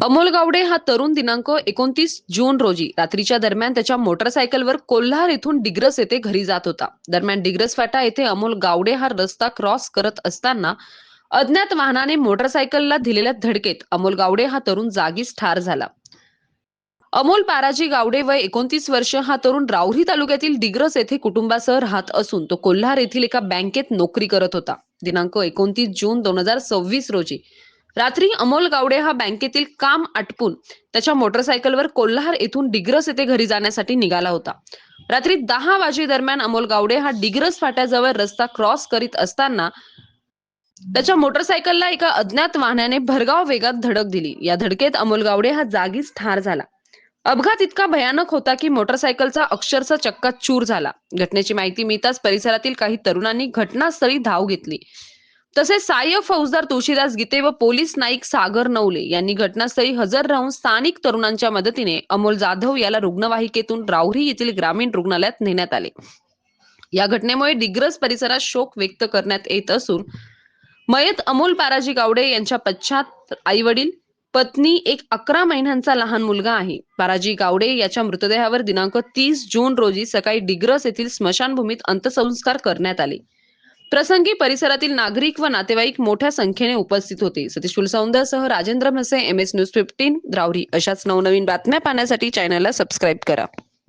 अमोल गावडे हा तरुण दिनांक 29 जून रोजी रात्रीच्या दरम्यान त्याच्या मोटरसायकलवर कोल्हार येथून डिग्रस येथे घरी जात होता. दरम्यान डिग्रस फाटा येथे अमोल गावडे हा रस्ता क्रॉस करत असताना अज्ञात वाहनाने मोटरसायकलला दिलेल्या धडकेत अमोल गावडे हा तरुण जागीच ठार झाला. अमोल पाराजी गावडे वय 29 वर्ष हा तरुण राऊरी तालुक्यातील डिग्रस येथे कुटुंबासह राहत असून तो कोल्हार येथील एका बँकेत नोकरी करत होता. दिनांक 29 जून 2026 रोजी रात्री अमोल गावडे हा बँकेतील काम आटपून त्याच्या मोटरसायकलवर कोल्हार येथून डिग्रस येथे घरी जाण्यासाठी निघाला होता. रात्री 10 वाजे दरम्यान अमोल गावडे हा डिग्रस फाट्याजवळ रस्ता क्रॉस करीत असताना त्याच्या मोटरसायकलला एका अज्ञात वाहनाने भरधाव वेगात धडक दिली. या धडकेत अमोल गावडे हा जागीच ठार झाला. अपघात इतका भयानक होता की मोटरसायकलचा अक्षरशः चक्काचूर झाला. घटनेची माहिती मिळताच परिसरातील काही तरुणांनी घटनास्थळी धाव घेतली. तसेच सहाय्यक फौजदार तुळशीदास गीते व पोलीस नाईक सागर नवले यांनी घटनास्थळी हजर राहून स्थानिक तरुणांच्या मदतीने अमोल जाधव याला रुग्णवाहिकेतून राहुरी येथील ग्रामीण रुग्णालयात नेण्यात आले. या घटनेमुळे डिग्रस परिसरात शोक व्यक्त करण्यात येत असून मयत अमोल पाराजी गावडे यांच्या पश्चात आई वडील, पत्नी, एक 11 महिन्यांचा लहान मुलगा आहे. पाराजी गावडे याच्या मृतदेहावर दिनांक 30 जून रोजी सकाळी डिग्रस येथील स्मशानभूमीत अंत्यसंस्कार करण्यात आले. प्रसंगी परिसरातील नागरिक व नातेवाईक मोठ्या संख्येने उपस्थित होते. सतीश फुलसौंदरसह राजेंद्र म्हसे, MS न्यूज 15 राहुरी. अशाच नवनवीन बातम्या पाहण्यासाठी चॅनलला सबस्क्राईब करा.